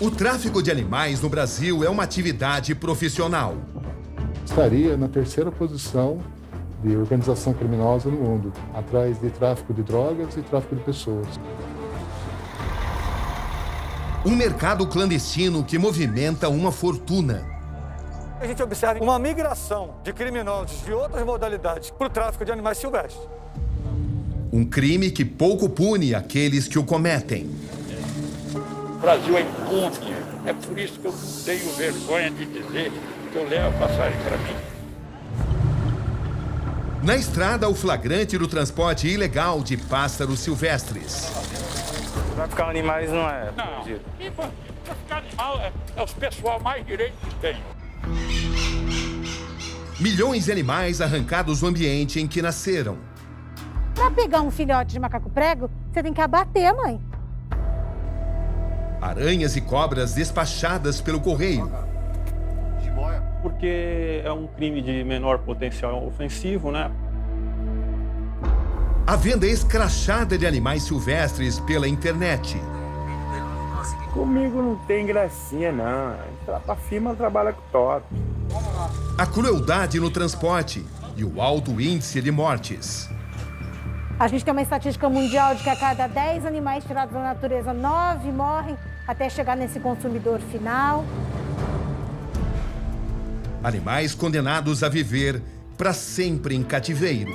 O tráfico de animais no Brasil é uma atividade profissional. Estaria na terceira posição de organização criminosa no mundo, atrás de tráfico de drogas e tráfico de pessoas. Um mercado clandestino que movimenta uma fortuna. A gente observa uma migração de criminosos de outras modalidades para o tráfico de animais silvestres. Um crime que pouco pune aqueles que o cometem. O Brasil é impune. É por isso que eu tenho vergonha de dizer que eu levo a passagem para mim. Na estrada, o flagrante do transporte ilegal de pássaros silvestres. Traficar animais não é. Não, e traficar animal é os pessoal mais direito que tem. Milhões de animais arrancados do ambiente em que nasceram. Para pegar um filhote de macaco prego, você tem que abater a mãe. Aranhas e cobras despachadas pelo correio. Porque é um crime de menor potencial ofensivo, né? A venda escrachada de animais silvestres pela internet. Comigo não tem gracinha, não. A firma trabalha com top. A crueldade no transporte e o alto índice de mortes. A gente tem uma estatística mundial de que a cada 10 animais tirados da natureza, 9 morrem até chegar nesse consumidor final. Animais condenados a viver para sempre em cativeiro.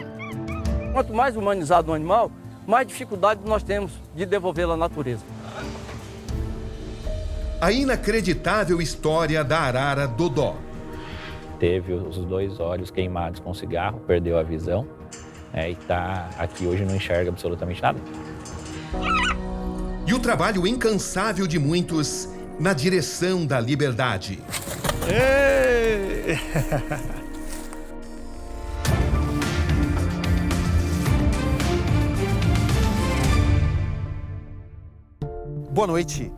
Quanto mais humanizado o animal, mais dificuldade nós temos de devolvê-lo à natureza. A inacreditável história da arara Dodó. Teve os 2 olhos queimados com cigarro, perdeu a visão, e está aqui hoje, não enxerga absolutamente nada. E o trabalho incansável de muitos na direção da liberdade. Ei! Boa noite.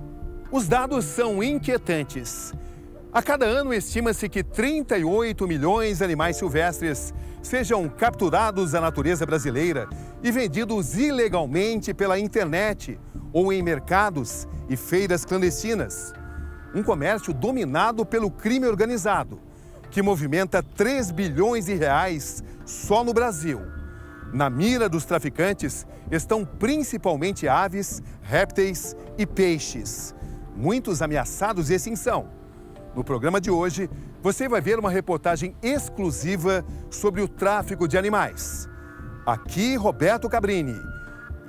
Os dados são inquietantes. A cada ano, estima-se que 38 milhões de animais silvestres sejam capturados da natureza brasileira e vendidos ilegalmente pela internet ou em mercados e feiras clandestinas. Um comércio dominado pelo crime organizado, que movimenta 3 bilhões de reais só no Brasil. Na mira dos traficantes estão principalmente aves, répteis e peixes, muitos ameaçados de extinção. No programa de hoje, você vai ver uma reportagem exclusiva sobre o tráfico de animais. Aqui, Roberto Cabrini.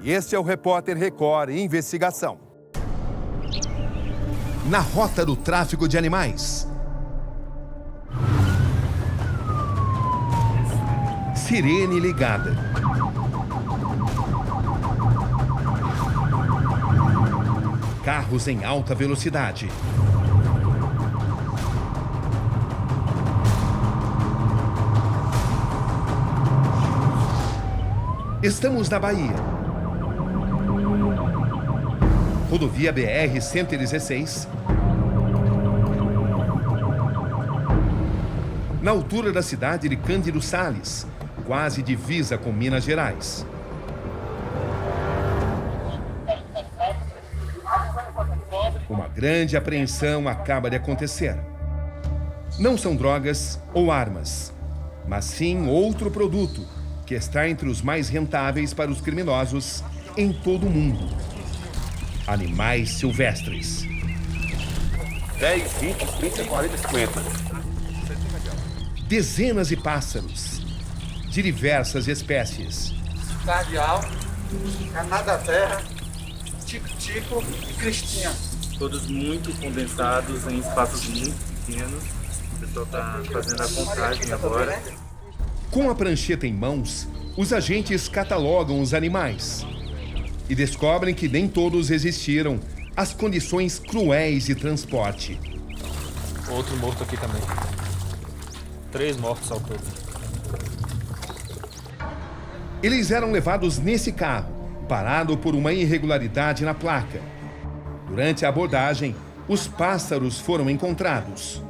E este é o Repórter Record Investigação. Na rota do tráfico de animais. Sirene ligada. Carros em alta velocidade. Estamos na Bahia. Rodovia BR-116. Na altura da cidade de Cândido Sales, quase divisa com Minas Gerais. Uma grande apreensão acaba de acontecer. Não são drogas ou armas, mas sim outro produto que está entre os mais rentáveis para os criminosos em todo o mundo. Animais silvestres. 10, 20, 30, 40, 50. Dezenas de pássaros, de diversas espécies. Cardeal, Canada-terra, tico-tico e cristinha. Todos muito condensados em espaços muito pequenos. O pessoal está fazendo a contagem agora. Com a prancheta em mãos, os agentes catalogam os animais e descobrem que nem todos resistiram às condições cruéis de transporte. Outro morto aqui também. 3 mortos ao todo. Eles eram levados nesse carro, parado por uma irregularidade na placa. Durante a abordagem, os pássaros foram encontrados.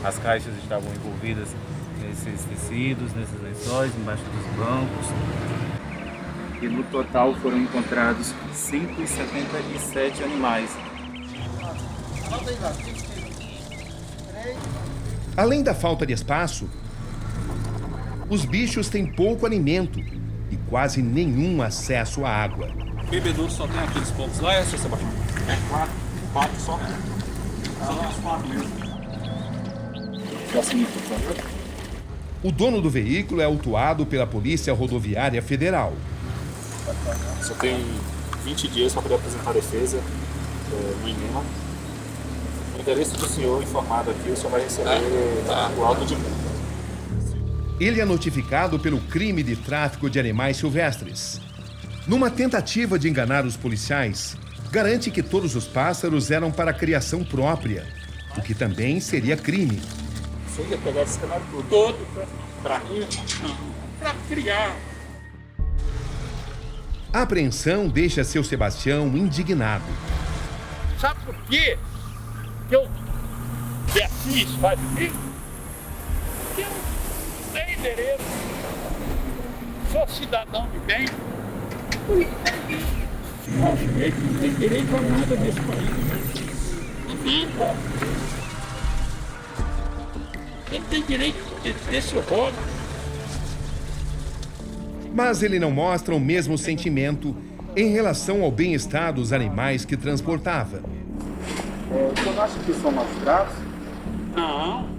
As caixas estavam envolvidas nesses tecidos, nesses lençóis, embaixo dos bancos. E no total foram encontrados 177 animais. Além da falta de espaço, os bichos têm pouco alimento e quase nenhum acesso à água. Bebedouro só tem aqueles poucos lá, seu Sebastião? É 4 só. Só tem os 4 mesmo. O dono do veículo é autuado pela Polícia Rodoviária Federal. Só tem 20 dias para poder apresentar a defesa no INEMA. O endereço do senhor informado aqui, o senhor vai receber o auto de multa. Ele é notificado pelo crime de tráfico de animais silvestres. Numa tentativa de enganar os policiais, garante que todos os pássaros eram para criação própria, o que também seria crime. Você ia pegar esse cenário todo para criar. A apreensão deixa seu Sebastião indignado. Sabe por quê? Que eu Beatriz faz comigo? Que eu tenho endereço, sou cidadão de bem. Não tem direito a nada nesse país. Nada. Ele tem direito desse hobby. Mas ele não mostra o mesmo sentimento em relação ao bem-estar dos animais que transportava. O senhor acha que são maus tratos? Não.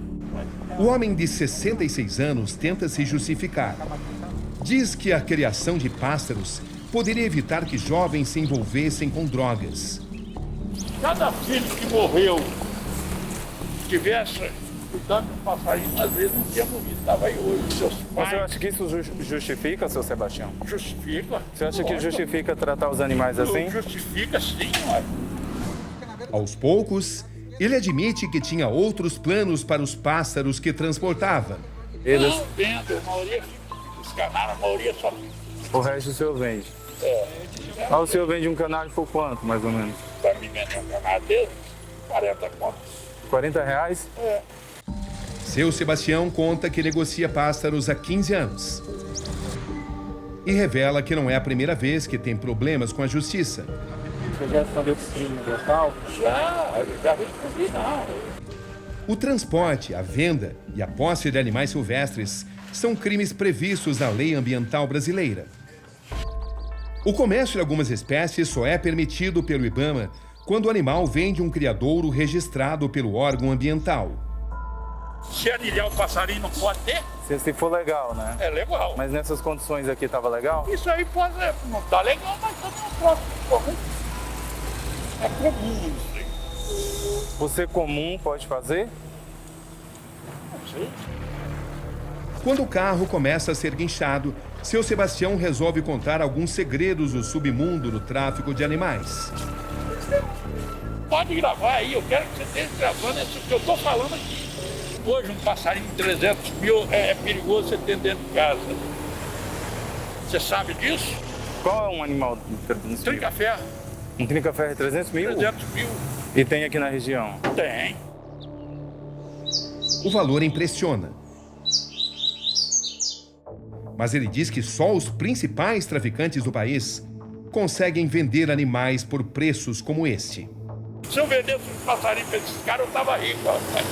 O homem de 66 anos tenta se justificar. Diz que a criação de pássaros poderia evitar que jovens se envolvessem com drogas. Cada filho que morreu tivesse cuidando do passarinho, às vezes não tinha morrido. Estava aí hoje, seus pais. Você acha que isso justifica, seu Sebastião? Justifica. Você acha que justifica tratar os animais assim? Justifica sim, ué. Aos poucos, ele admite que tinha outros planos para os pássaros que transportava. Não vendo, a maioria fica descanada, a maioria só... O resto o senhor vende? Ah, o senhor vende um canário por quanto, mais ou menos? Para me vender um canário dele, 40 contos. 40 reais? É. Seu Sebastião conta que negocia pássaros há 15 anos. E revela que não é a primeira vez que tem problemas com a justiça. Você já respondeu pro crime local? Já respondi não. O transporte, a venda e a posse de animais silvestres são crimes previstos na lei ambiental brasileira. O comércio de algumas espécies só é permitido pelo IBAMA quando o animal vem de um criadouro registrado pelo órgão ambiental. Se anilhar o passarinho não pode ter? Se for legal, né? É legal. Mas nessas condições aqui tava legal? Isso aí pode, não tá legal, mas também é um troço comum. É comum isso aí. Você comum pode fazer? Não sei. Quando o carro começa a ser guinchado, seu Sebastião resolve contar alguns segredos do submundo do tráfico de animais. Pode gravar aí, eu quero que você esteja gravando isso que eu tô falando aqui. Hoje um passarinho de 300 mil é perigoso você ter dentro de casa. Você sabe disso? Qual é um animal de 300 mil? Trinca-ferro. Um trinca-ferro é 300 mil? 300 mil. E tem aqui na região? Tem. O valor impressiona. Mas ele diz que só os principais traficantes do país conseguem vender animais por preços como este. Se eu vendesse um passarinho para esses caras, eu tava rico. Rapaz.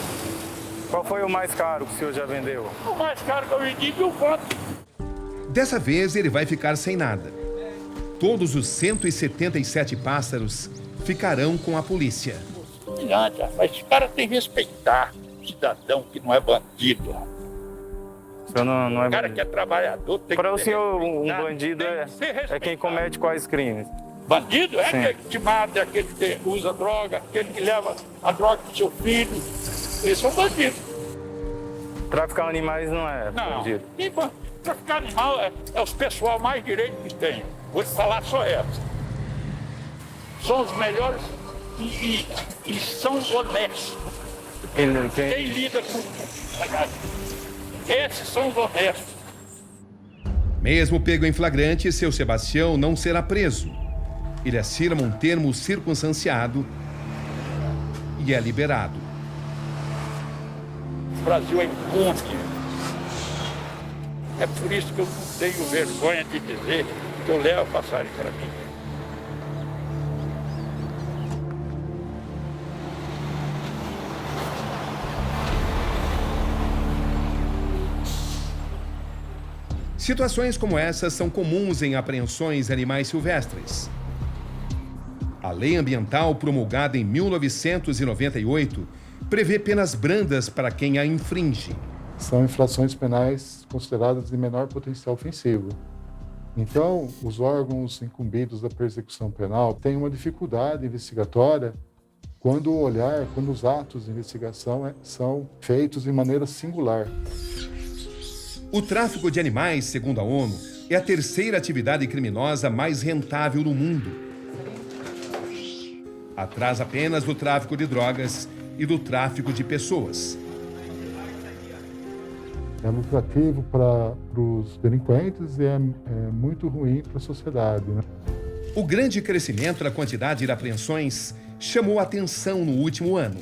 Qual foi o mais caro que o senhor já vendeu? O mais caro que eu vendi, 1.000 conto. Dessa vez ele vai ficar sem nada. Todos os 177 pássaros ficarão com a polícia. Humilhante, rapaz. Esse cara tem que respeitar o cidadão que não é bandido. O senhor não é O cara bandido? que é trabalhador tem Para que o ser senhor, um respeitado, bandido tem é que ser quem respeitado. comete quais crimes? Bandido é Sim. aquele que te mata, é aquele que usa droga, aquele que leva a droga pro seu filho. Eles são bandidos. Traficar animais não é Não, bandido. e traficar animal é os pessoal mais direito que tem. Vou te falar só essa. São os melhores e são honestos. Quem lida com... Esses são os honestos. Mesmo pego em flagrante, seu Sebastião não será preso. Ele assina um termo circunstanciado e é liberado. O Brasil é impune. É por isso que eu não tenho vergonha de dizer que eu levo passarinho para mim. Situações como essas são comuns em apreensões de animais silvestres. A lei ambiental promulgada em 1998 prevê penas brandas para quem a infringe. São infrações penais consideradas de menor potencial ofensivo. Então, os órgãos incumbidos da persecução penal têm uma dificuldade investigatória quando os atos de investigação são feitos de maneira singular. O tráfico de animais, segundo a ONU, é a terceira atividade criminosa mais rentável no mundo. Atrás apenas do tráfico de drogas e do tráfico de pessoas. É lucrativo para os delinquentes e é muito ruim para a sociedade, né? O grande crescimento da quantidade de apreensões chamou a atenção no último ano.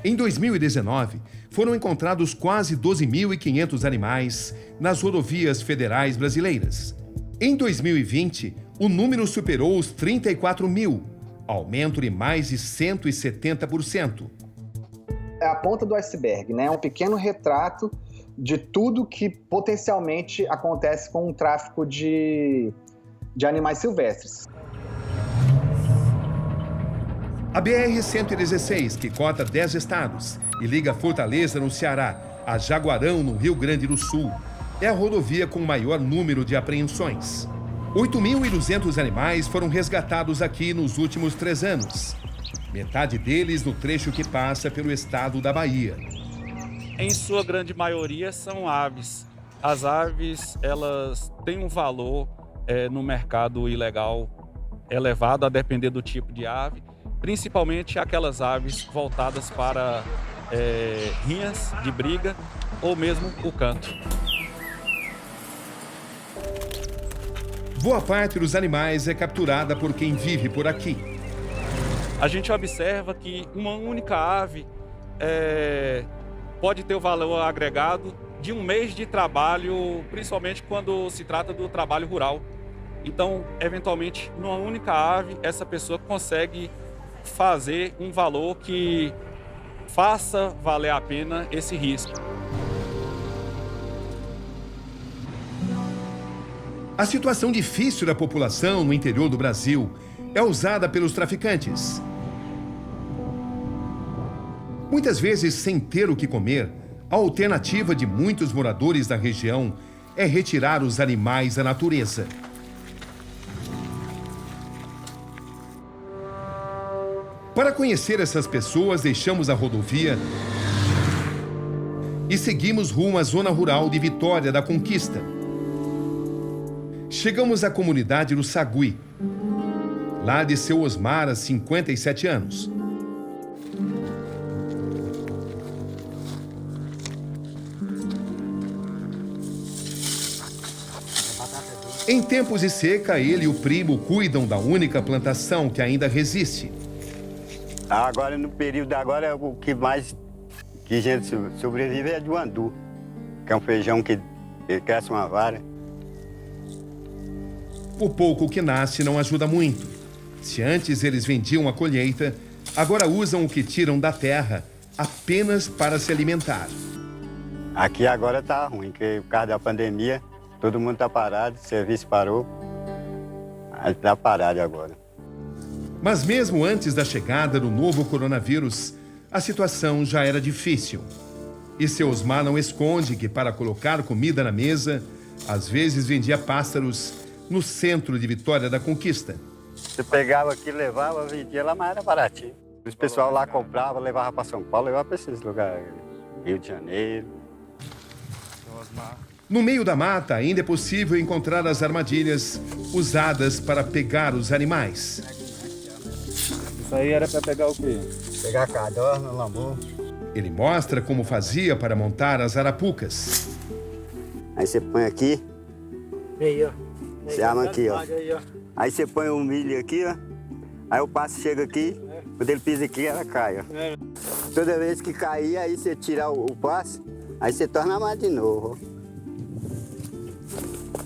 Em 2019, foram encontrados quase 12.500 animais nas rodovias federais brasileiras. Em 2020, o número superou os 34 mil, aumento de mais de 170%. É a ponta do iceberg, né? É um pequeno retrato de tudo que potencialmente acontece com o tráfico de animais silvestres. A BR-116, que corta 10 estados e liga Fortaleza, no Ceará, a Jaguarão, no Rio Grande do Sul, é a rodovia com maior número de apreensões. 8.200 animais foram resgatados aqui nos últimos 3 anos. Metade deles no trecho que passa pelo estado da Bahia. Em sua grande maioria são aves. As aves, elas têm um valor no mercado ilegal elevado, a depender do tipo de ave, principalmente aquelas aves voltadas para rinhas de briga ou mesmo o canto. Boa parte dos animais é capturada por quem vive por aqui. A gente observa que uma única ave pode ter o valor agregado de um mês de trabalho, principalmente quando se trata do trabalho rural. Então, eventualmente, numa única ave, essa pessoa consegue fazer um valor que faça valer a pena esse risco. A situação difícil da população no interior do Brasil é usada pelos traficantes. Muitas vezes, sem ter o que comer, a alternativa de muitos moradores da região é retirar os animais da natureza. Para conhecer essas pessoas, deixamos a rodovia e seguimos rumo à zona rural de Vitória da Conquista. Chegamos à comunidade do Sagui, lá de seu Osmar, há 57 anos. Em tempos de seca, ele e o primo cuidam da única plantação que ainda resiste. Agora, no período agora, o que mais que a gente sobrevive é do andu, que é um feijão que cresce uma vara. O pouco que nasce não ajuda muito. Se antes eles vendiam a colheita, agora usam o que tiram da terra apenas para se alimentar. Aqui agora tá ruim, porque por causa da pandemia, todo mundo tá parado, o serviço parou. Aí tá parado agora. Mas mesmo antes da chegada do novo coronavírus, a situação já era difícil. E seu Osmar não esconde que, para colocar comida na mesa, às vezes vendia pássaros no centro de Vitória da Conquista. Você pegava aqui, levava, vendia lá, mas era baratinho. O pessoal lá comprava, levava para São Paulo, levava para esses lugares, Rio de Janeiro. No meio da mata, ainda é possível encontrar as armadilhas usadas para pegar os animais. Isso aí era para pegar o quê? Pegar cadorna, lambu. Ele mostra como fazia para montar as arapucas. Aí você põe aqui. Aí, ó. Você arma aqui, ó. Aí você põe o milho aqui, ó. Aí o passo chega aqui, quando ele pisa aqui, ela cai, ó. Toda vez que cair, aí você tira o passo, aí você torna mais de novo, ó.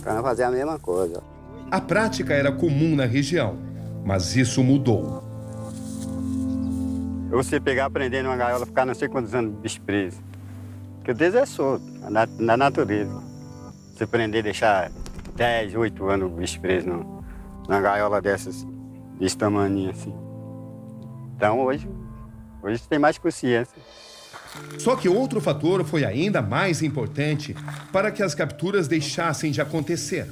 Para fazer a mesma coisa. A prática era comum na região, mas isso mudou. Você pegar, prender numa gaiola, ficar não sei quantos anos bicho preso. Porque Deus é solto, na natureza. Se prender, deixar 10, 8 anos o bicho preso numa gaiola desse tamanho assim. Então hoje tem mais consciência. Só que outro fator foi ainda mais importante para que as capturas deixassem de acontecer.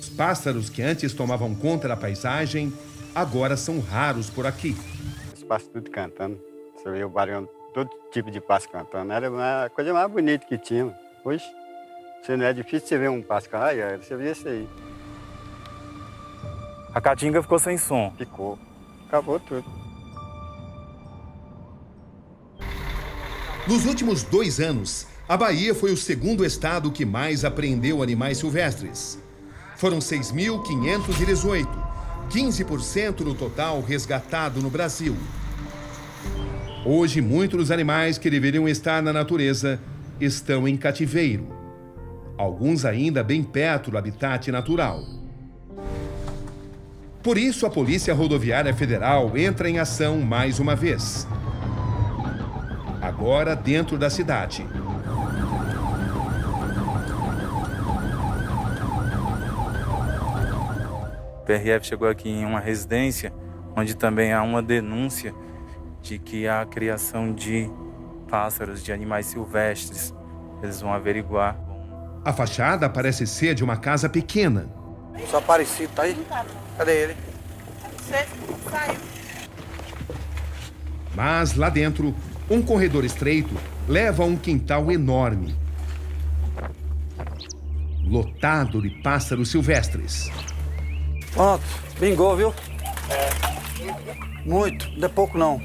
Os pássaros que antes tomavam conta da paisagem, agora são raros por aqui. Os pássaros tudo cantando. Você vê o barulho, todo tipo de pássaro cantando. Era a coisa mais bonita que tinha. Hoje, não é difícil você ver um pássaro cantar, você vê isso aí. A Caatinga ficou sem som. Ficou. Acabou tudo. Nos últimos 2 anos, a Bahia foi o segundo estado que mais apreendeu animais silvestres. Foram 6.518, 15% no total resgatado no Brasil. Hoje, muitos dos animais que deveriam estar na natureza estão em cativeiro. Alguns ainda bem perto do habitat natural. Por isso, a Polícia Rodoviária Federal entra em ação mais uma vez. Agora dentro da cidade. O PRF chegou aqui em uma residência onde também há uma denúncia de que há a criação de pássaros, de animais silvestres. Eles vão averiguar. A fachada parece ser de uma casa pequena. Só Aparecido, tá aí? Cadê ele? Saiu. Mas lá dentro, um corredor estreito leva a um quintal enorme, lotado de pássaros silvestres. Pronto, bingou, viu? Muito, não é pouco não.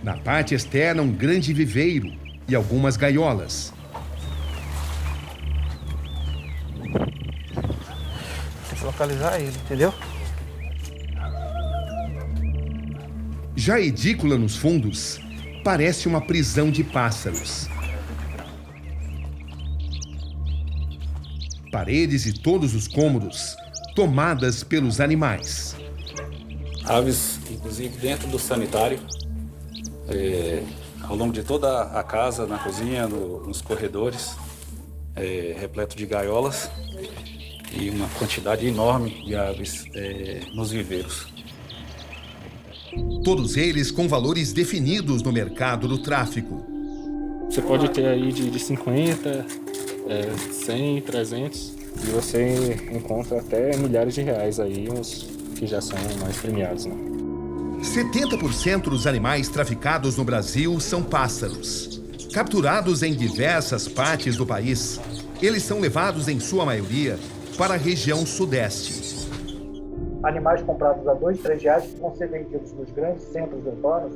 Na parte externa, um grande viveiro e algumas gaiolas. Tem que localizar ele, entendeu? Já a edícula nos fundos parece uma prisão de pássaros. Paredes e todos os cômodos tomadas pelos animais. Aves, inclusive, dentro do sanitário, ao longo de toda a casa, na cozinha, nos corredores, repleto de gaiolas e uma quantidade enorme de aves nos viveiros. Todos eles com valores definidos no mercado do tráfico. Você pode ter aí de 50, 100, 300 e você encontra até milhares de reais aí, uns que já são mais premiados, né? 70% dos animais traficados no Brasil são pássaros. Capturados em diversas partes do país, eles são levados, em sua maioria, para a região sudeste. Animais comprados a R$2, R$3 que vão ser vendidos nos grandes centros urbanos,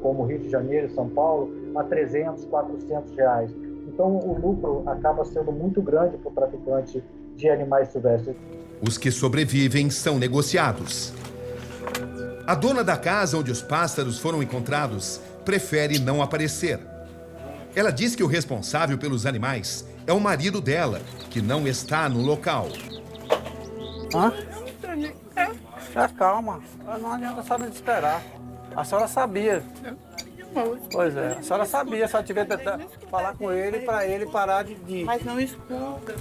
como Rio de Janeiro e São Paulo, a R$300, R$400. Então o lucro acaba sendo muito grande para o traficante de animais silvestres. Os que sobrevivem são negociados. A dona da casa onde os pássaros foram encontrados prefere não aparecer. Ela diz que o responsável pelos animais é o marido dela, que não está no local. Hã? Já calma, não adianta a senhora esperar. A senhora sabia. Pois é, a senhora sabia, se ela tiver que falar com ele para ele parar de... Mas não escuta.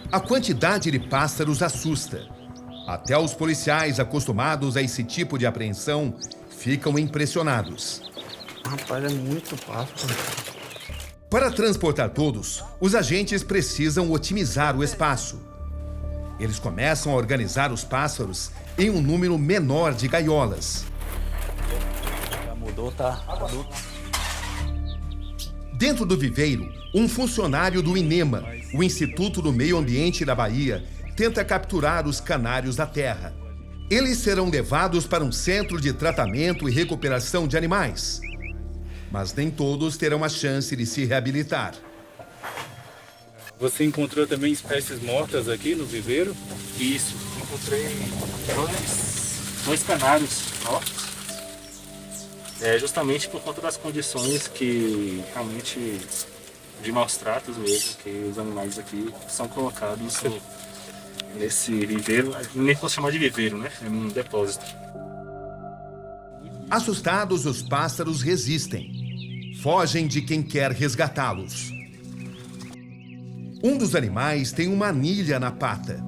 A quantidade de pássaros assusta. Até os policiais acostumados a esse tipo de apreensão ficam impressionados. Rapaz, é muito pássaro. Para transportar todos, os agentes precisam otimizar o espaço. Eles começam a organizar os pássaros em um número menor de gaiolas. Já mudou, tá adulto. Dentro do viveiro, um funcionário do INEMA, o Instituto do Meio Ambiente da Bahia, tenta capturar os canários da terra. Eles serão levados para um centro de tratamento e recuperação de animais. Mas nem todos terão a chance de se reabilitar. Você encontrou também espécies mortas aqui no viveiro? Isso, encontrei dois canários mortos. Justamente por conta das condições que realmente de maus tratos mesmo, que os animais aqui são colocados nesse viveiro, nem posso chamar de viveiro, né? É um depósito. Assustados, os pássaros resistem. Fogem de quem quer resgatá-los. Um dos animais tem uma anilha na pata.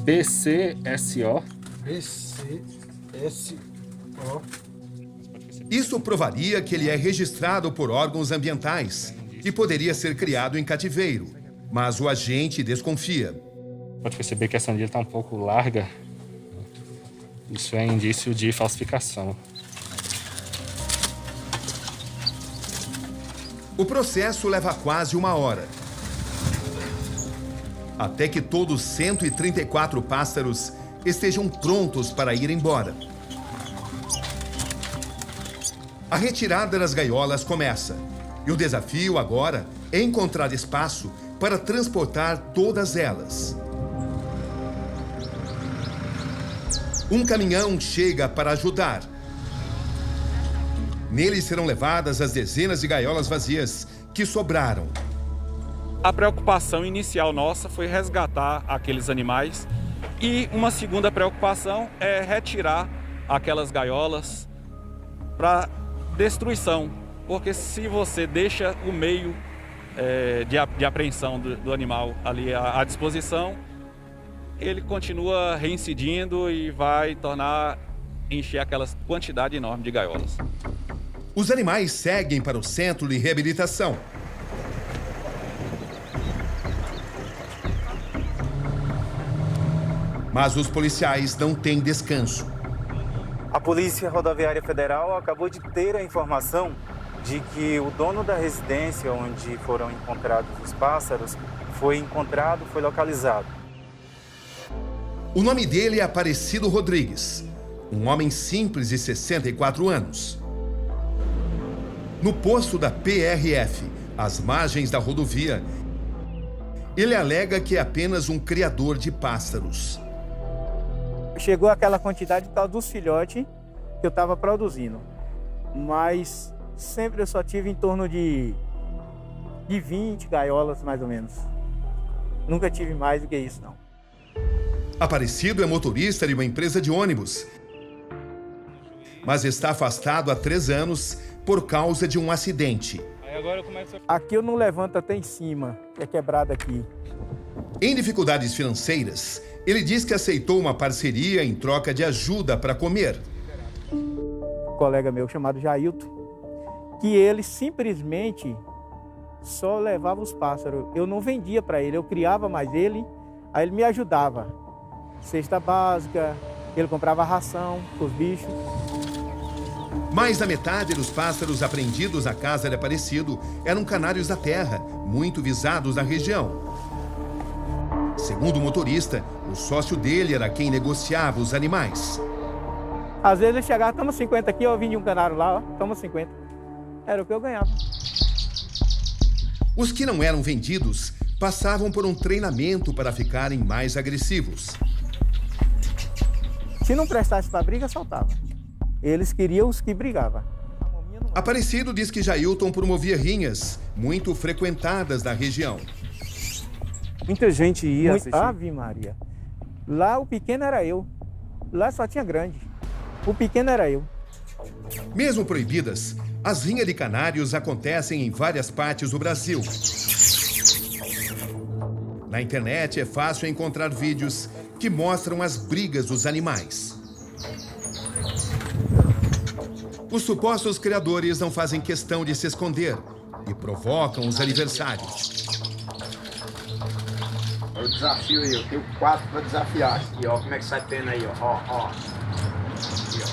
BCSO. BCSO. Isso provaria que ele é registrado por órgãos ambientais e poderia ser criado em cativeiro, mas o agente desconfia. Pode perceber que essa anilha está um pouco larga. Isso é indício de falsificação. O processo leva quase 1 hora. Até que todos 134 pássaros estejam prontos para ir embora. A retirada das gaiolas começa. E o desafio agora é encontrar espaço para transportar todas elas. Um caminhão chega para ajudar. Nele serão levadas as dezenas de gaiolas vazias que sobraram. A preocupação inicial nossa foi resgatar aqueles animais e uma segunda preocupação é retirar aquelas gaiolas para destruição, porque se você deixa o meio de apreensão do animal ali à disposição, ele continua reincidindo e vai encher aquela quantidade enorme de gaiolas. Os animais seguem para o centro de reabilitação. Mas os policiais não têm descanso. A Polícia Rodoviária Federal acabou de ter a informação de que o dono da residência onde foram encontrados os pássaros foi localizado. O nome dele é Aparecido Rodrigues, um homem simples de 64 anos. No posto da PRF, às margens da rodovia, ele alega que é apenas um criador de pássaros. Chegou aquela quantidade por causa dos filhotes que eu estava produzindo. Mas sempre eu só tive em torno de 20 gaiolas, mais ou menos. Nunca tive mais do que isso, não. Aparecido é motorista de uma empresa de ônibus, mas está afastado há 3 anos por causa de um acidente. Aqui eu não levanto até em cima, que é quebrado aqui. Em dificuldades financeiras, ele diz que aceitou uma parceria em troca de ajuda para comer. Um colega meu chamado Jailton, que ele simplesmente só levava os pássaros. Eu não vendia para ele, eu criava mais ele, aí ele me ajudava. Cesta básica, ele comprava ração para os bichos. Mais da metade dos pássaros apreendidos na casa de Aparecido eram canários da terra, muito visados na região. Segundo o motorista, o sócio dele era quem negociava os animais. Às vezes ele chegava, toma 50 aqui, eu vim de um canário lá, ó, toma 50. Era o que eu ganhava. Os que não eram vendidos passavam por um treinamento para ficarem mais agressivos. Se não prestasse para briga, soltava. Eles queriam os que brigavam. Aparecido diz que Jailton promovia rinhas muito frequentadas na região. Muita gente ia assistir. Ave Maria. Lá o pequeno era eu. Lá só tinha grande. O pequeno era eu. Mesmo proibidas, as rinhas de canários acontecem em várias partes do Brasil. Na internet é fácil encontrar vídeos que mostram as brigas dos animais. Os supostos criadores não fazem questão de se esconder e provocam os adversários. É o desafio aí, eu tenho 4 para desafiar. Aqui, ó, como é que sai pena aí, ó, ó. Aqui, ó,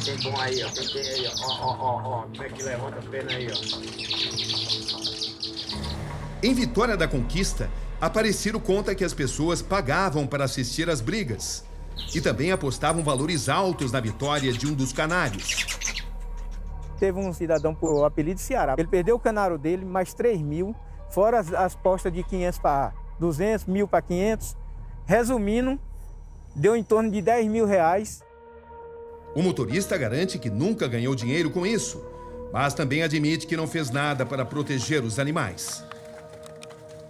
tem bom aí, ó, tem aí, ó, como é que levanta a pena aí, ó. Em Vitória da Conquista, Aparecido conta que as pessoas pagavam para assistir às brigas e também apostavam valores altos na vitória de um dos canários. Teve um cidadão por o apelido de Ceará. Ele perdeu o canário dele, mais 3 mil, fora as postas de 500 para 200, 1.000 para 500. Resumindo, deu em torno de 10 mil reais. O motorista garante que nunca ganhou dinheiro com isso, mas também admite que não fez nada para proteger os animais.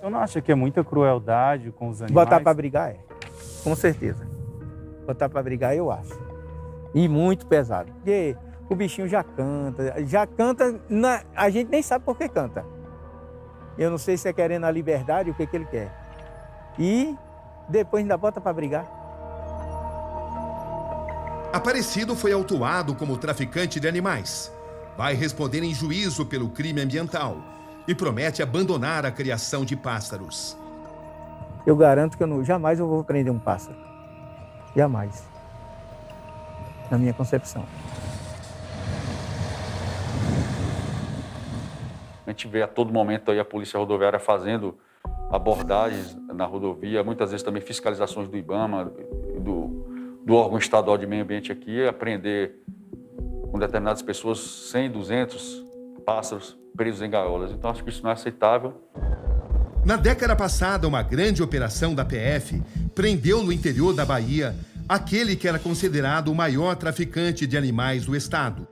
Eu não acho que é muita crueldade com os animais? Botar para brigar é, com certeza. Botar para brigar eu acho. E muito pesado. Porque o bichinho já canta, a gente nem sabe por que canta. Eu não sei se é querendo a liberdade, o que ele quer. E depois ainda bota para brigar. Aparecido foi autuado como traficante de animais. Vai responder em juízo pelo crime ambiental e promete abandonar a criação de pássaros. Eu garanto que jamais eu vou prender um pássaro. Jamais. Na minha concepção. A gente vê a todo momento aí a Polícia Rodoviária fazendo abordagens na rodovia, muitas vezes também fiscalizações do IBAMA, do órgão estadual de meio ambiente aqui, apreender com determinadas pessoas 100, 200 pássaros presos em gaiolas. Então acho que isso não é aceitável. Na década passada, uma grande operação da PF prendeu no interior da Bahia aquele que era considerado o maior traficante de animais do estado.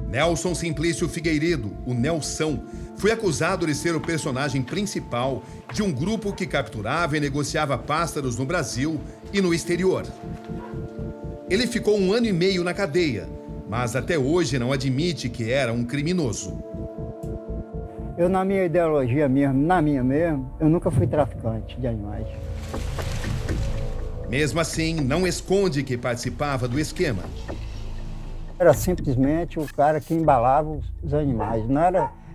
Nelson Simplício Figueiredo, o Nelson, foi acusado de ser o personagem principal de um grupo que capturava e negociava pássaros no Brasil e no exterior. Ele ficou 1 ano e meio na cadeia, mas até hoje não admite que era um criminoso. Eu, na minha ideologia mesmo, eu nunca fui traficante de animais. Mesmo assim, não esconde que participava do esquema. Era simplesmente o cara que embalava os animais.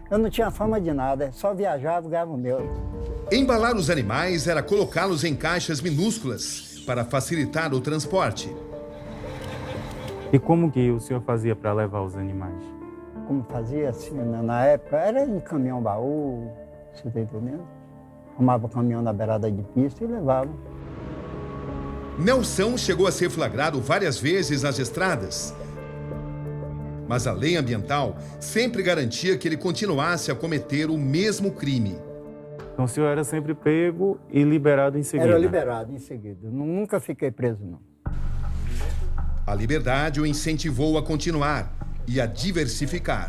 Eu não tinha fama de nada, só viajava e ganhava o meu. Embalar os animais era colocá-los em caixas minúsculas para facilitar o transporte. E como que o senhor fazia para levar os animais? Como fazia assim, na época, era em caminhão-baú, você tá entendendo? Arrumava o caminhão na beirada de pista e levava. Nelson chegou a ser flagrado várias vezes nas estradas. Mas a lei ambiental sempre garantia que ele continuasse a cometer o mesmo crime. Então o senhor era sempre pego e liberado em seguida? Era liberado em seguida. Nunca fiquei preso, não. A liberdade o incentivou a continuar e a diversificar.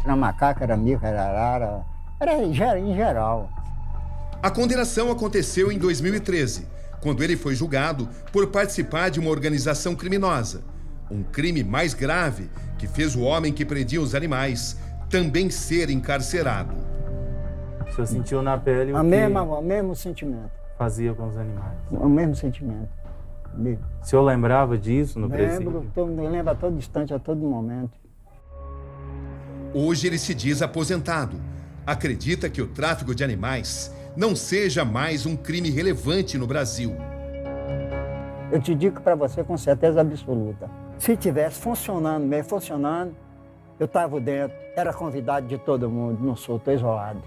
Era macaco, era mico, era arara, era em geral. A condenação aconteceu em 2013, quando ele foi julgado por participar de uma organização criminosa. Um crime mais grave que fez o homem que prendia os animais também ser encarcerado. O senhor sentiu na pele o mesmo sentimento. Fazia com os animais? O mesmo sentimento. Mesmo. O senhor lembrava disso no presídio? Lembro a todo instante, a todo momento. Hoje ele se diz aposentado. Acredita que o tráfico de animais não seja mais um crime relevante no Brasil. Eu te digo para você com certeza absoluta. Se tivesse funcionando, eu estava dentro, era convidado de todo mundo, não sou, estou isolado.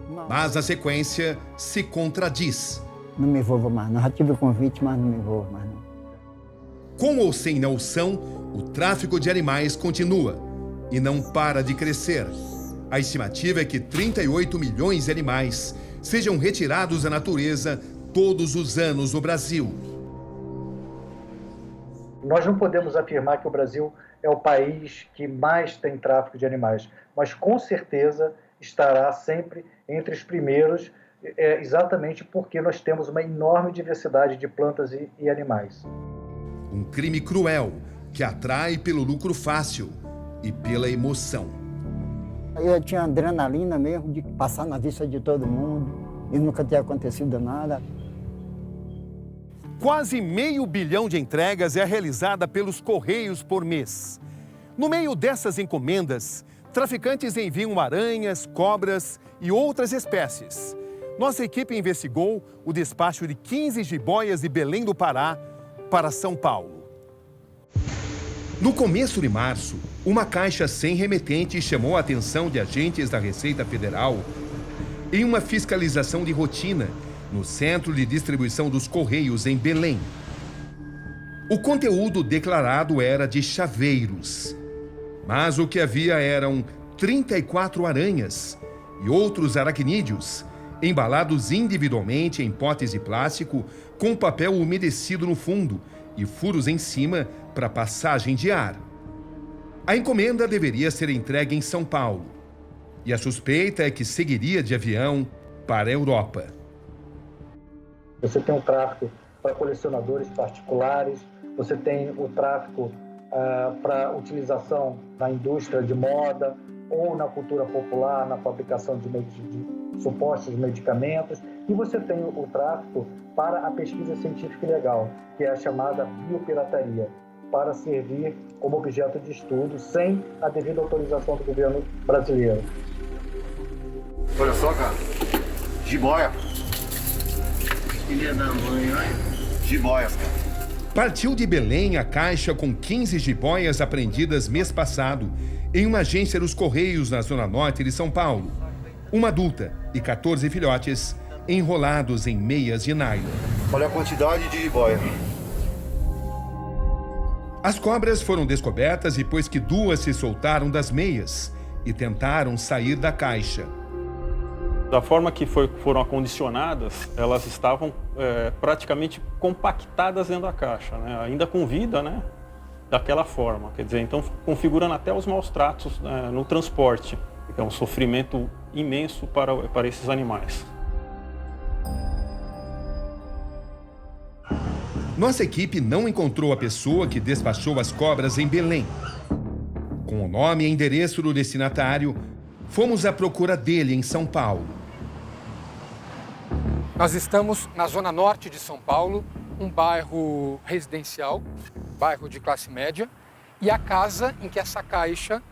Não. Mas a sequência se contradiz. Não me envolvo mais não, já tive o convite, mas não me envolvo mais não. Com ou sem Nelson, o tráfico de animais continua e não para de crescer. A estimativa é que 38 milhões de animais sejam retirados da natureza todos os anos no Brasil. Nós não podemos afirmar que o Brasil é o país que mais tem tráfico de animais, mas com certeza estará sempre entre os primeiros, exatamente porque nós temos uma enorme diversidade de plantas e animais. Um crime cruel que atrai pelo lucro fácil e pela emoção. Eu tinha adrenalina mesmo de passar na vista de todo mundo e nunca ter acontecido nada. Quase 500 milhões de entregas é realizada pelos Correios por mês. No meio dessas encomendas, traficantes enviam aranhas, cobras e outras espécies. Nossa equipe investigou o despacho de 15 jiboias de Belém do Pará para São Paulo. No começo de março, uma caixa sem remetente chamou a atenção de agentes da Receita Federal em uma fiscalização de rotina no Centro de Distribuição dos Correios, em Belém. O conteúdo declarado era de chaveiros, mas o que havia eram 34 aranhas e outros aracnídeos, embalados individualmente em potes de plástico com papel umedecido no fundo e furos em cima para passagem de ar. A encomenda deveria ser entregue em São Paulo, e a suspeita é que seguiria de avião para a Europa. Você tem o tráfico para colecionadores particulares, você tem o tráfico para utilização na indústria de moda ou na cultura popular, na fabricação de supostos medicamentos. E você tem o tráfico para a pesquisa científica e legal, que é a chamada biopirataria, para servir como objeto de estudo sem a devida autorização do governo brasileiro. Olha só, cara, jiboia. Filha da mãe, olha. Jiboias, cara. Partiu de Belém a caixa com 15 jiboias apreendidas mês passado em uma agência dos Correios na zona norte de São Paulo. Uma adulta e 14 filhotes enrolados em meias de nylon. Olha a quantidade de jiboia. As cobras foram descobertas depois que 2 se soltaram das meias e tentaram sair da caixa. Da forma que foram acondicionadas, elas estavam praticamente compactadas dentro da caixa, né? Ainda com vida, né? Daquela forma, quer dizer, então configurando até os maus tratos no transporte, que é um sofrimento imenso para esses animais. Nossa equipe não encontrou a pessoa que despachou as cobras em Belém. Com o nome e endereço do destinatário, fomos à procura dele em São Paulo. Nós estamos na zona norte de São Paulo, um bairro residencial, bairro de classe média, e a casa em que essa caixa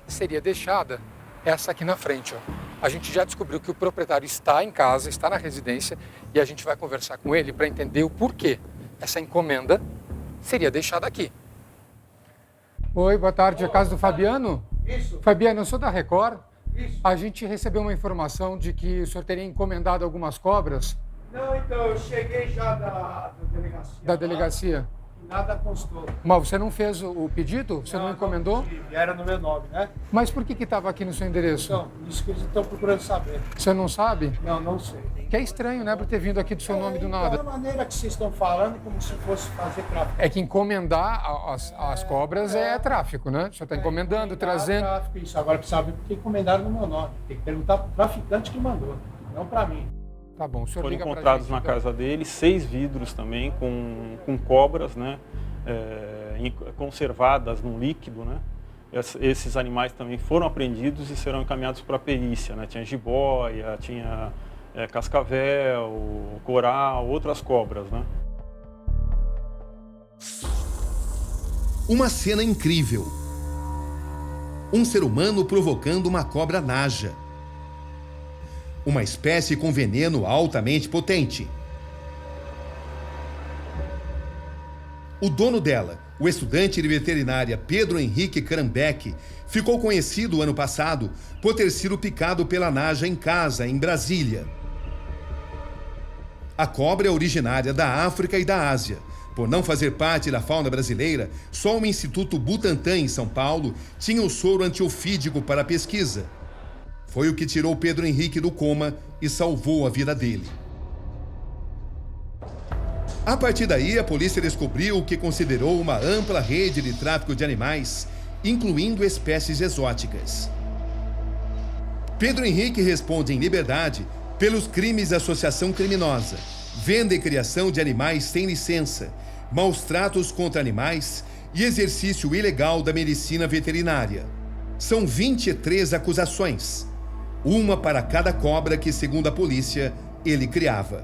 seria deixada, essa aqui na frente. Ó. A gente já descobriu que o proprietário está em casa, está na residência, e a gente vai conversar com ele para entender o porquê essa encomenda seria deixada aqui. Oi, boa tarde, é a casa do Fabiano? Isso. Fabiano, eu sou da Record. Isso. A gente recebeu uma informação de que o senhor teria encomendado algumas cobras. Não, então, eu cheguei já da delegacia. Da delegacia? Nada constou. Mas você não fez o pedido? Você não encomendou? Era no meu nome, né? Mas por que estava aqui no seu endereço? Então, isso que eles estão procurando saber. Você não sabe? Não, não sei. Que é estranho, né, por ter vindo aqui do seu nome do nada. Da maneira que vocês estão falando, como se fosse fazer tráfico. É que encomendar as cobras é tráfico, né? Você está encomendando, trazendo... Tráfico, isso. Agora precisa saber porque encomendaram no meu nome. Tem que perguntar para o traficante que mandou, não para mim. Tá bom, o senhor foram liga pra encontrados gente, na então. casa dele 6 vidros também com cobras, né? Conservadas num líquido, né? Esses animais também foram apreendidos e serão encaminhados para a perícia, né? Tinha jiboia, tinha cascavel, coral, outras cobras, né? Uma cena incrível. Um ser humano provocando uma cobra naja. Uma espécie com veneno altamente potente. O dono dela, o estudante de veterinária Pedro Henrique Krambeck, ficou conhecido ano passado por ter sido picado pela naja em casa, em Brasília. A cobra é originária da África e da Ásia. Por não fazer parte da fauna brasileira, só o Instituto Butantan, em São Paulo, tinha o soro antiofídico para a pesquisa. Foi o que tirou Pedro Henrique do coma e salvou a vida dele. A partir daí, a polícia descobriu o que considerou uma ampla rede de tráfico de animais, incluindo espécies exóticas. Pedro Henrique responde em liberdade pelos crimes de associação criminosa, venda e criação de animais sem licença, maus tratos contra animais e exercício ilegal da medicina veterinária. São 23 acusações, uma para cada cobra que, segundo a polícia, ele criava.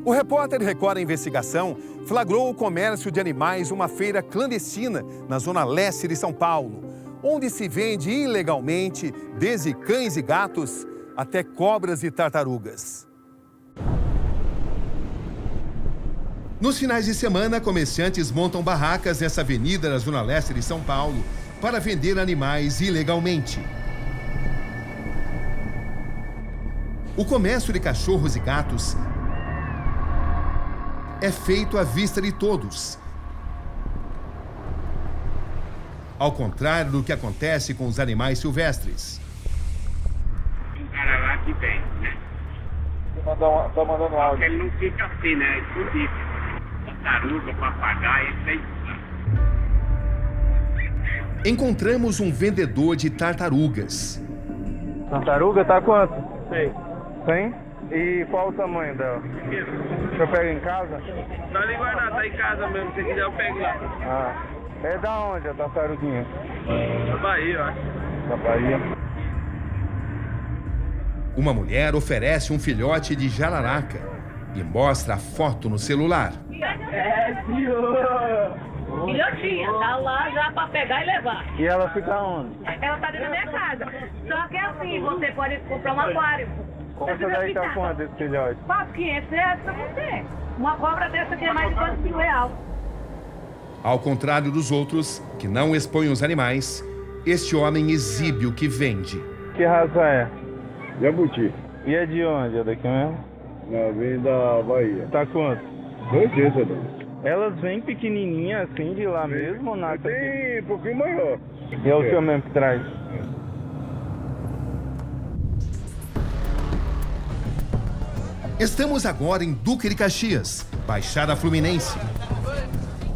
O repórter Record Investigação flagrou o comércio de animais em uma feira clandestina na zona leste de São Paulo, onde se vende ilegalmente desde cães e gatos até cobras e tartarugas. Nos finais de semana, comerciantes montam barracas nessa avenida na zona leste de São Paulo para vender animais ilegalmente. O comércio de cachorros e gatos é feito à vista de todos. Ao contrário do que acontece com os animais silvestres. Um cara lá que vem, né? Tá mandando áudio. Ele não fica assim, né? Tudo isso. Tartaruga, papagaio, isso aí. Encontramos um vendedor de tartarugas. Tartaruga tá quanto? 100. 100? E qual o tamanho dela? Eu pego em casa? Tá ali guardado, tá em casa mesmo. Se quiser eu pego lá. Ah, é da onde a tartaruguinha? Da Bahia, eu acho. Da Bahia. Uma mulher oferece um filhote de jararaca e mostra a foto no celular. É, senhor! Filhotinha, tá lá já pra pegar e levar. E ela fica onde? Ela tá dentro da minha casa. Só que assim, você pode comprar um aquário. Essa daí tá quanto esse filhote? R$ 500 pra você. Uma cobra dessa aqui é mais de R$4.000. Ao contrário dos outros, que não expõem os animais, este homem exibe o que vende. Que raça é? Jabuti. E é de onde? É daqui mesmo? Não, vem da Bahia. Tá quanto? 200, Adão. Elas vêm pequenininhas assim de lá mesmo ou nada? Tem um pouquinho maior. E é o senhor mesmo que traz? Estamos agora em Duque de Caxias, Baixada Fluminense.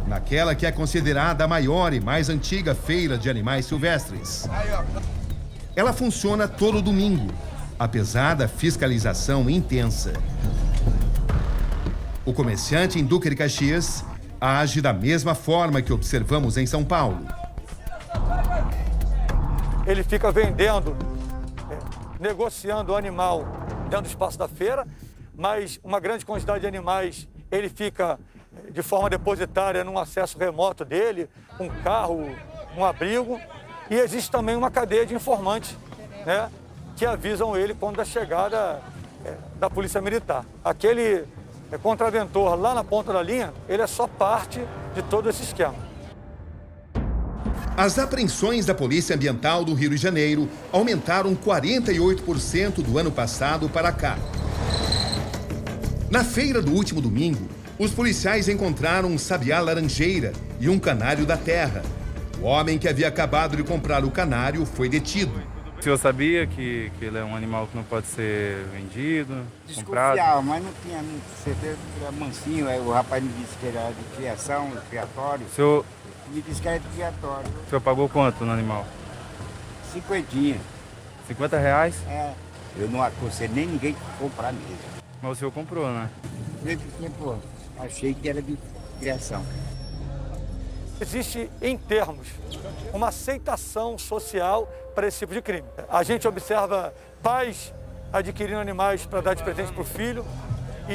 Naquela que é considerada a maior e mais antiga feira de animais silvestres. Ela funciona todo domingo, apesar da fiscalização intensa. O comerciante em Duque de Caxias age da mesma forma que observamos em São Paulo. Ele fica vendendo, negociando o animal dentro do espaço da feira, mas uma grande quantidade de animais ele fica de forma depositária num acesso remoto dele, um carro, um abrigo, e existe também uma cadeia de informantes, né, que avisam ele quando da chegada da Polícia Militar. Aquele contraventor lá na ponta da linha, ele é só parte de todo esse esquema. As apreensões da Polícia Ambiental do Rio de Janeiro aumentaram 48% do ano passado para cá. Na feira do último domingo, os policiais encontraram um sabiá laranjeira e um canário da terra. O homem que havia acabado de comprar o canário foi detido. O senhor sabia que ele é um animal que não pode ser vendido, comprado? Desconfiava, mas não tinha certeza que era mansinho. Aí o rapaz me disse que era de criação, criatório. O senhor... Me disse que era de criatório. O senhor pagou quanto no animal? 50. 50 reais? É. Eu não aconselho nem ninguém comprar mesmo. Mas o senhor comprou, né? Nesse tempo, achei que era de criação. Existe, em termos, uma aceitação social para esse tipo de crime. A gente observa pais adquirindo animais para dar de presente para o filho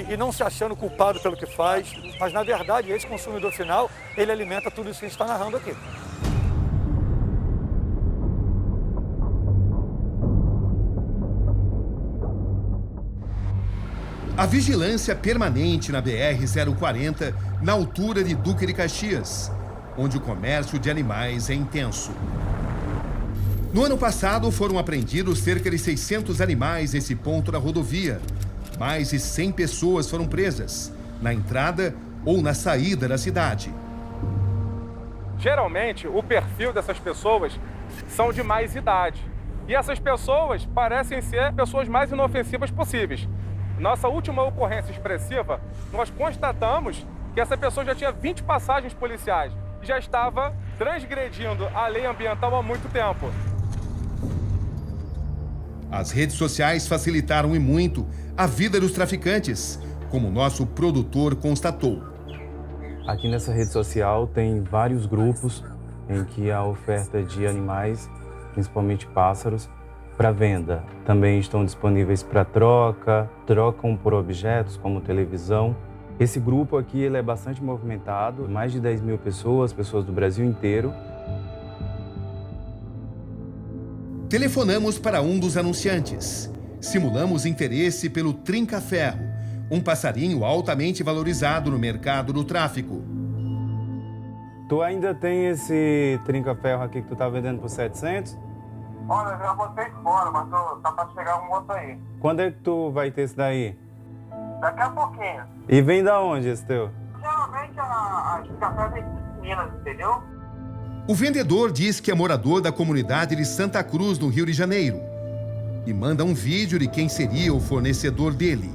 e não se achando culpado pelo que faz, mas, na verdade, esse consumidor final, ele alimenta tudo isso que a gente está narrando aqui. A vigilância permanente na BR-040, na altura de Duque de Caxias, onde o comércio de animais é intenso. No ano passado, foram apreendidos cerca de 600 animais nesse ponto da rodovia. Mais de 100 pessoas foram presas, na entrada ou na saída da cidade. Geralmente, o perfil dessas pessoas são de mais idade. E essas pessoas parecem ser pessoas mais inofensivas possíveis. Nossa última ocorrência expressiva, nós constatamos que essa pessoa já tinha 20 passagens policiais e já estava transgredindo a lei ambiental há muito tempo. As redes sociais facilitaram e muito a vida dos traficantes, como o nosso produtor constatou. Aqui nessa rede social tem vários grupos em que há oferta de animais, principalmente pássaros, para venda. Também estão disponíveis para troca, trocam por objetos como televisão. Esse grupo aqui ele é bastante movimentado, mais de 10 mil pessoas do Brasil inteiro. Telefonamos para um dos anunciantes. Simulamos interesse pelo trinca-ferro, um passarinho altamente valorizado no mercado do tráfico. Tu ainda tem esse trinca-ferro aqui que tu tá vendendo por 700? Olha, eu já botei fora, mas tá pra chegar um outro aí. Quando é que tu vai ter esse daí? Daqui a pouquinho. E vem da onde esse teu? Geralmente a café vem de Minas, entendeu? O vendedor diz que é morador da comunidade de Santa Cruz, no Rio de Janeiro, e manda um vídeo de quem seria o fornecedor dele.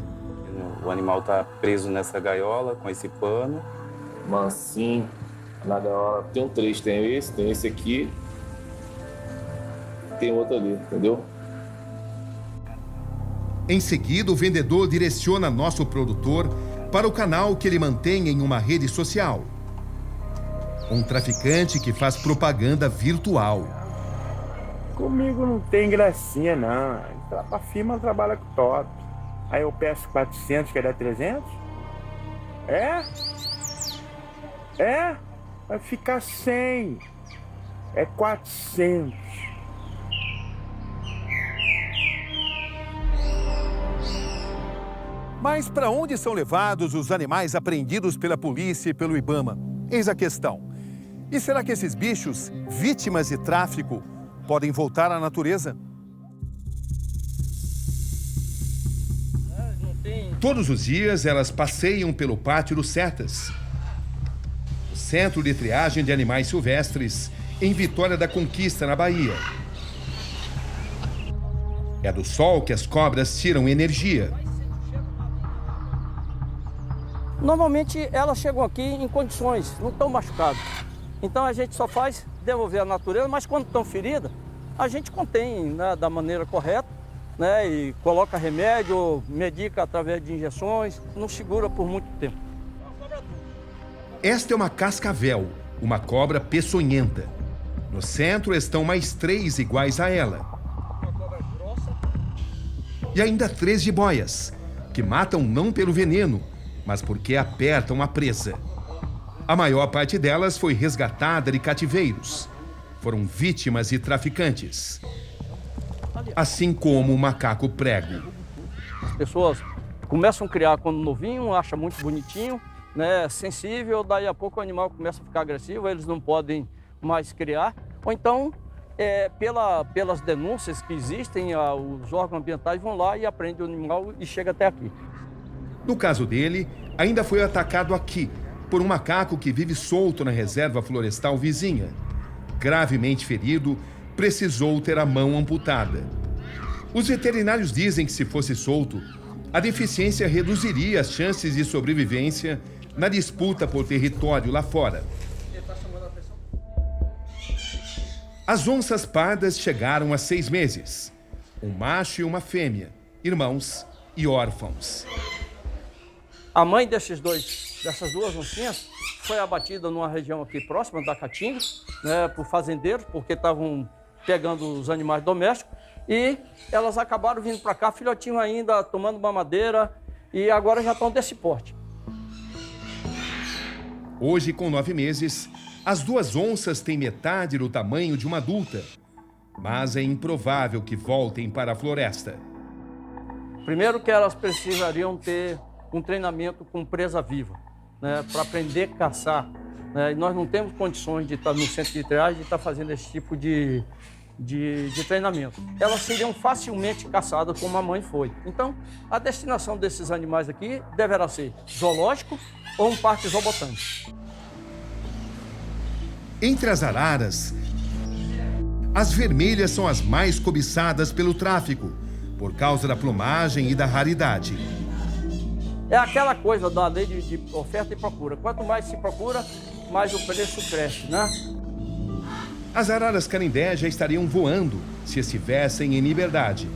O animal tá preso nessa gaiola com esse pano. Mansinho, na gaiola. Tem 3, tem esse aqui. Tem outro ali, entendeu? Em seguida, o vendedor direciona nosso produtor para o canal que ele mantém em uma rede social. Um traficante que faz propaganda virtual. Comigo não tem gracinha, não. A firma trabalha com toto. Aí eu peço 400, quer dar 300? É? Vai ficar 100. É 400. Mas para onde são levados os animais apreendidos pela polícia e pelo IBAMA? Eis a questão. E será que esses bichos, vítimas de tráfico, podem voltar à natureza? Todos os dias elas passeiam pelo pátio do Setas, o centro de triagem de animais silvestres em Vitória da Conquista, na Bahia. É do sol que as cobras tiram energia. Normalmente elas chegam aqui em condições, não estão machucadas. Então a gente só faz devolver à natureza, mas quando estão feridas, a gente contém, né, da maneira correta, né, e coloca remédio, medica através de injeções, não segura por muito tempo. Esta é uma cascavel, uma cobra peçonhenta. No centro estão mais 3 iguais a ela. E ainda 3 jiboias, que matam não pelo veneno, mas porque apertam a presa. A maior parte delas foi resgatada de cativeiros. Foram vítimas de traficantes. Assim como o macaco prego. As pessoas começam a criar quando novinho, acham muito bonitinho, né, sensível, daí a pouco o animal começa a ficar agressivo, eles não podem mais criar. Ou então, pelas denúncias que existem, os órgãos ambientais vão lá e apreendem o animal e chega até aqui. No caso dele, ainda foi atacado aqui por um macaco que vive solto na reserva florestal vizinha. Gravemente ferido, precisou ter a mão amputada. Os veterinários dizem que se fosse solto, a deficiência reduziria as chances de sobrevivência na disputa por território lá fora. As onças pardas chegaram a 6 meses. Um macho e uma fêmea, irmãos e órfãos. A mãe dessas duas oncinhas foi abatida numa região aqui próxima da Caatinga, né, por fazendeiros, porque estavam pegando os animais domésticos, e elas acabaram vindo para cá, filhotinho ainda, tomando mamadeira, e agora já estão desse porte. Hoje, com 9 meses, as 2 onças têm metade do tamanho de uma adulta, mas é improvável que voltem para a floresta. Primeiro que elas precisariam ter um treinamento com presa viva, né, para aprender a caçar. Né, e nós não temos condições de estar no centro de triagem e estar fazendo esse tipo de treinamento. Elas seriam facilmente caçadas como a mãe foi. Então, a destinação desses animais aqui deverá ser zoológico ou um parque zoobotânico. Entre as araras, as vermelhas são as mais cobiçadas pelo tráfico, por causa da plumagem e da raridade. É aquela coisa da lei de oferta e procura. Quanto mais se procura, mais o preço cresce, né? As araras canindé já estariam voando se estivessem em liberdade.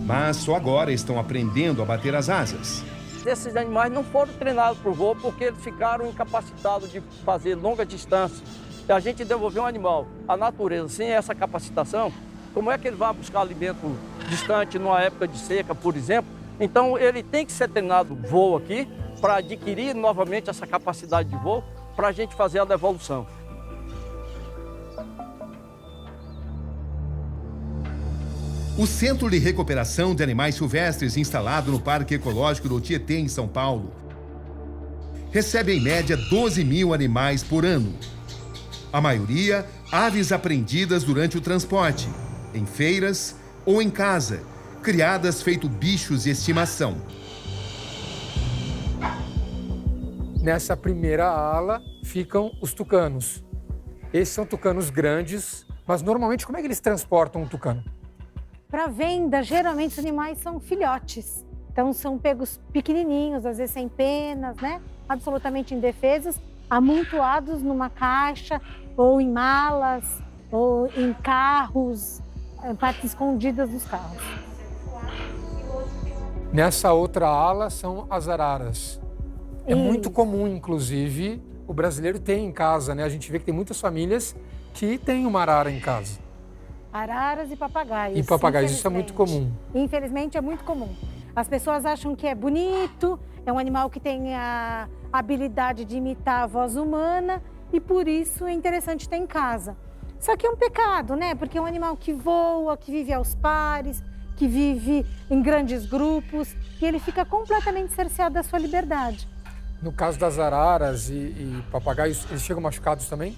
Mas só agora estão aprendendo a bater as asas. Esses animais não foram treinados para o voo porque eles ficaram incapacitados de fazer longa distância. Se a gente devolver um animal à natureza sem essa capacitação, como é que ele vai buscar alimento distante numa época de seca, por exemplo? Então ele tem que ser treinado voo aqui para adquirir novamente essa capacidade de voo para a gente fazer a devolução. O Centro de Recuperação de Animais Silvestres, instalado no Parque Ecológico do Tietê, em São Paulo, recebe em média 12 mil animais por ano. A maioria, aves apreendidas durante o transporte, em feiras ou em casa, criadas feito bichos de estimação. Nessa primeira ala ficam os tucanos. Esses são tucanos grandes, mas normalmente como é que eles transportam um tucano? Para venda, geralmente os animais são filhotes. Então são pegos pequenininhos, às vezes sem penas, né? Absolutamente indefesos, amontoados numa caixa ou em malas ou em carros, partes escondidas dos carros. Nessa outra ala são as araras. É muito comum, inclusive, o brasileiro ter em casa, né? A gente vê que tem muitas famílias que têm uma arara em casa. Araras e papagaios. E papagaios, isso é muito comum. Infelizmente, é muito comum. As pessoas acham que é bonito, é um animal que tem a habilidade de imitar a voz humana e por isso é interessante ter em casa. Só que é um pecado, né? Porque é um animal que voa, que vive aos pares, que vive em grandes grupos e ele fica completamente cerceado da sua liberdade. No caso das araras e papagaios, eles chegam machucados também?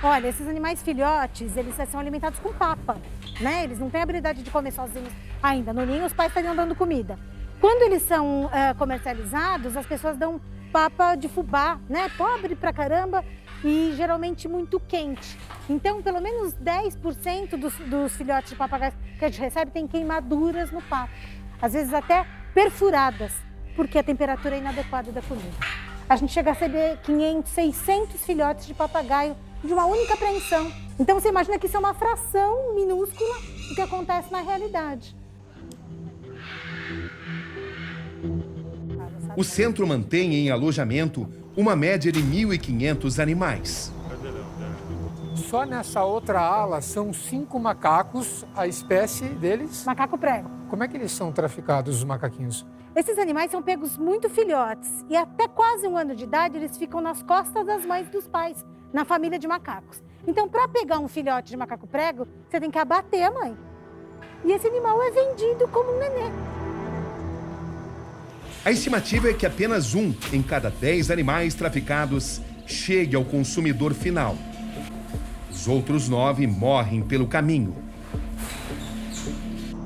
Olha, esses animais filhotes, eles são alimentados com papa, né? Eles não têm habilidade de comer sozinhos ainda. No ninho, os pais estariam dando comida. Quando eles são comercializados, as pessoas dão papa de fubá, né? Pobre pra caramba e geralmente muito quente. Então, pelo menos 10% dos filhotes de papagaios que a gente recebe tem queimaduras no papo. Às vezes até perfuradas, porque a temperatura é inadequada da comida. A gente chega a receber 500, 600 filhotes de papagaio de uma única apreensão. Então, você imagina que isso é uma fração minúscula do que acontece na realidade. O centro mantém em alojamento uma média de 1.500 animais. Só nessa outra ala são 5 macacos, a espécie deles? Macaco prego. Como é que eles são traficados, os macaquinhos? Esses animais são pegos muito filhotes e até quase 1 ano de idade eles ficam nas costas das mães e dos pais, na família de macacos. Então, para pegar um filhote de macaco prego, você tem que abater a mãe. E esse animal é vendido como um nenê. A estimativa é que apenas 1 em cada 10 animais traficados chegue ao consumidor final. Os outros 9 morrem pelo caminho.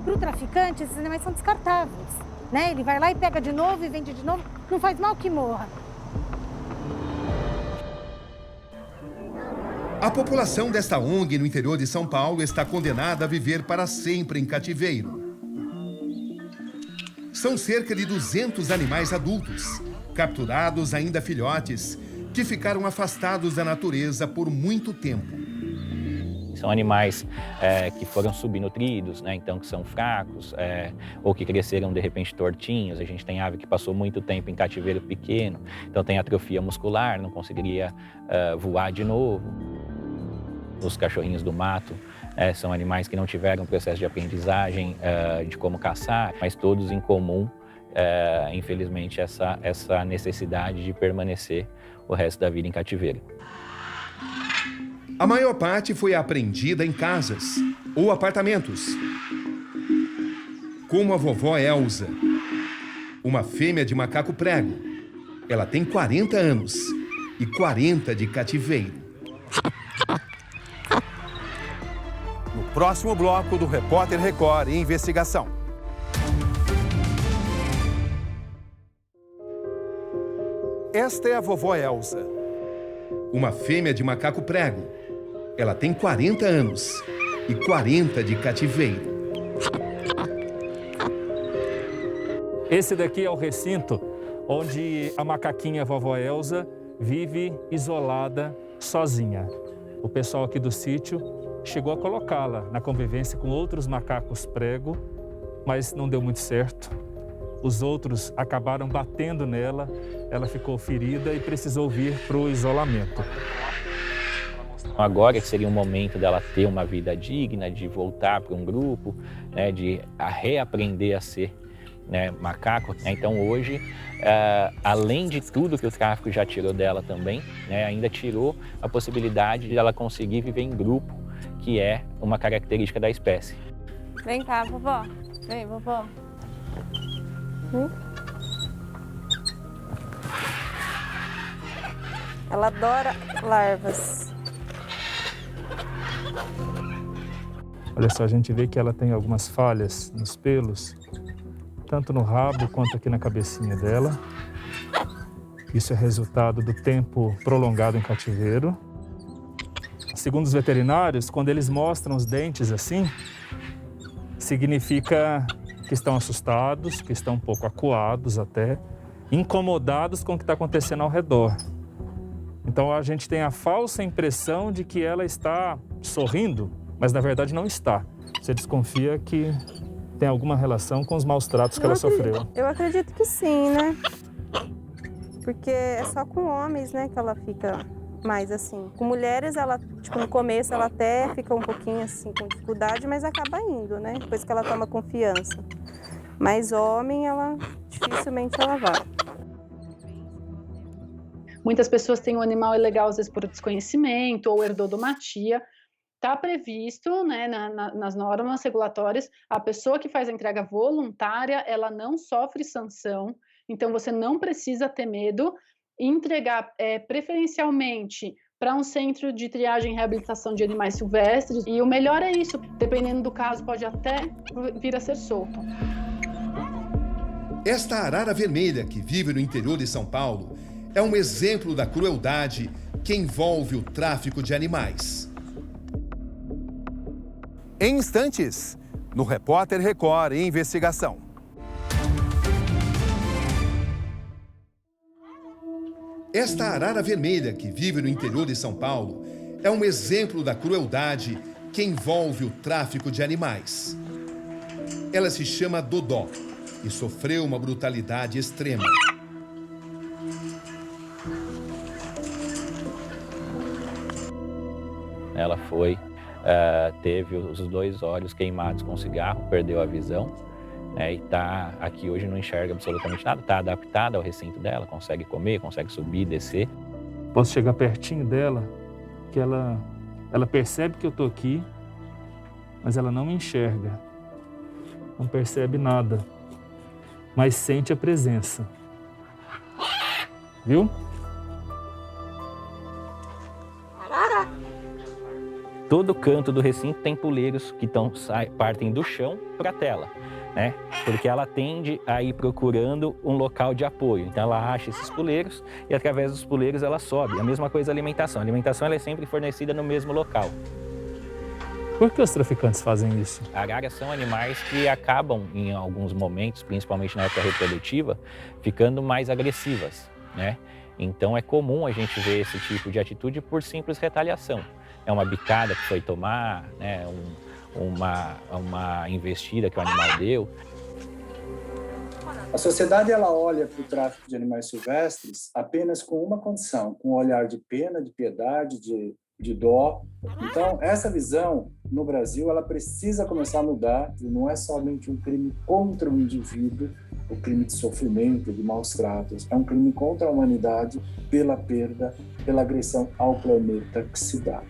Para o traficante, esses animais são descartáveis, né? Ele vai lá e pega de novo e vende de novo, não faz mal que morra. A população desta ONG no interior de São Paulo está condenada a viver para sempre em cativeiro. São cerca de 200 animais adultos, capturados ainda filhotes, que ficaram afastados da natureza por muito tempo. São animais que foram subnutridos, né? Então que são fracos, ou que cresceram de repente tortinhos. A gente tem ave que passou muito tempo em cativeiro pequeno, então tem atrofia muscular, não conseguiria voar de novo. Os cachorrinhos do mato são animais que não tiveram processo de aprendizagem de como caçar, mas todos em comum, infelizmente, essa necessidade de permanecer o resto da vida em cativeiro. A maior parte foi apreendida em casas ou apartamentos. Como a vovó Elza, uma fêmea de macaco prego. Ela tem 40 anos e 40 de cativeiro. No próximo bloco do Repórter Record Investigação. Esta é a vovó Elza, uma fêmea de macaco prego. Ela tem 40 anos e 40 de cativeiro. Esse daqui é o recinto onde a macaquinha vovó Elza vive isolada, sozinha. O pessoal aqui do sítio chegou a colocá-la na convivência com outros macacos prego, mas não deu muito certo. Os outros acabaram batendo nela, ela ficou ferida e precisou vir para o isolamento. Agora que seria um momento dela ter uma vida digna, de voltar para um grupo, né, de reaprender a ser, né, macaco. Então hoje, além de tudo que o tráfico já tirou dela também, né, ainda tirou a possibilidade de ela conseguir viver em grupo, que é uma característica da espécie. Vem cá, vovó. Vem, vovó. Ela adora larvas. Olha só, a gente vê que ela tem algumas falhas nos pelos, tanto no rabo quanto aqui na cabecinha dela. Isso é resultado do tempo prolongado em cativeiro. Segundo os veterinários, quando eles mostram os dentes assim, significa que estão assustados, que estão um pouco acuados até, incomodados com o que está acontecendo ao redor. Então a gente tem a falsa impressão de que ela está sorrindo, mas na verdade não está. Você desconfia que tem alguma relação com os maus tratos que ela sofreu. Eu acredito que sim, né? Porque é só com homens, né, que ela fica mais assim. Com mulheres, ela, tipo, no começo ela até fica um pouquinho assim com dificuldade, mas acaba indo, né? Depois que ela toma confiança. Mas homem, ela dificilmente ela vai. Muitas pessoas têm um animal ilegal, às vezes por desconhecimento ou herdodomatia. Está previsto, né, nas normas regulatórias, a pessoa que faz a entrega voluntária, ela não sofre sanção, então você não precisa ter medo. Entregar preferencialmente para um centro de triagem e reabilitação de animais silvestres. E o melhor é isso, dependendo do caso, pode até vir a ser solto. Esta arara vermelha que vive no interior de São Paulo é um exemplo da crueldade que envolve o tráfico de animais. Em instantes, no Repórter Record Investigação. Esta arara vermelha que vive no interior de São Paulo é um exemplo da crueldade que envolve o tráfico de animais. Ela se chama Dodó e sofreu uma brutalidade extrema. Ela teve os 2 olhos queimados com cigarro, perdeu a visão. E está aqui hoje, não enxerga absolutamente nada, está adaptada ao recinto dela, consegue comer, consegue subir, descer. Posso chegar pertinho dela, que ela percebe que eu estou aqui, mas ela não me enxerga, não percebe nada, mas sente a presença. Viu? Todo canto do recinto tem puleiros que partem do chão para a tela, né? Porque ela tende a ir procurando um local de apoio. Então ela acha esses puleiros e através dos puleiros ela sobe. A mesma coisa a alimentação. A alimentação ela é sempre fornecida no mesmo local. Por que os traficantes fazem isso? Araras são animais que acabam, em alguns momentos, principalmente na época reprodutiva, ficando mais agressivas, né? Então é comum a gente ver esse tipo de atitude por simples retaliação. É uma bicada que foi tomar, né? Uma investida que o animal deu. A sociedade ela olha para o tráfico de animais silvestres apenas com uma condição, com um olhar de pena, de piedade, de dó. Então, essa visão no Brasil ela precisa começar a mudar e não é somente um crime contra o indivíduo, o crime de sofrimento, de maus tratos, é um crime contra a humanidade pela perda, pela agressão ao planeta que se dá.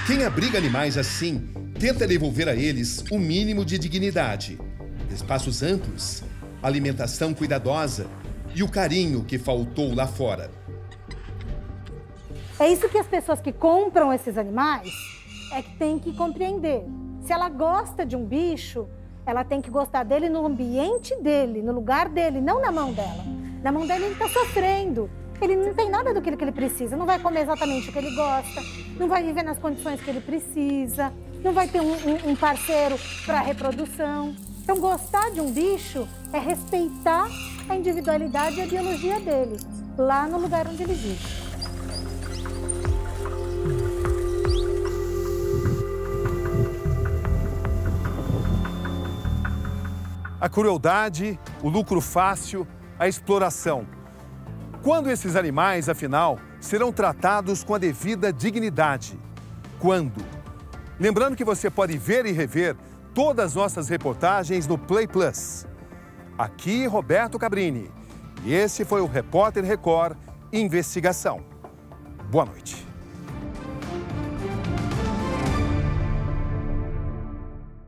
Quem abriga animais assim tenta devolver a eles o mínimo de dignidade, espaços amplos, alimentação cuidadosa e o carinho que faltou lá fora. É isso que as pessoas que compram esses animais é que tem que compreender. Se ela gosta de um bicho, ela tem que gostar dele no ambiente dele, no lugar dele, não na mão dela. Na mão dele ele está sofrendo. Ele não tem nada do que ele precisa, não vai comer exatamente o que ele gosta, não vai viver nas condições que ele precisa, não vai ter um parceiro para reprodução. Então, gostar de um bicho é respeitar a individualidade e a biologia dele, lá no lugar onde ele vive. A crueldade, o lucro fácil, a exploração. Quando esses animais, afinal, serão tratados com a devida dignidade? Quando? Lembrando que você pode ver e rever todas as nossas reportagens no Play Plus. Aqui, Roberto Cabrini. E esse foi o Repórter Record Investigação. Boa noite.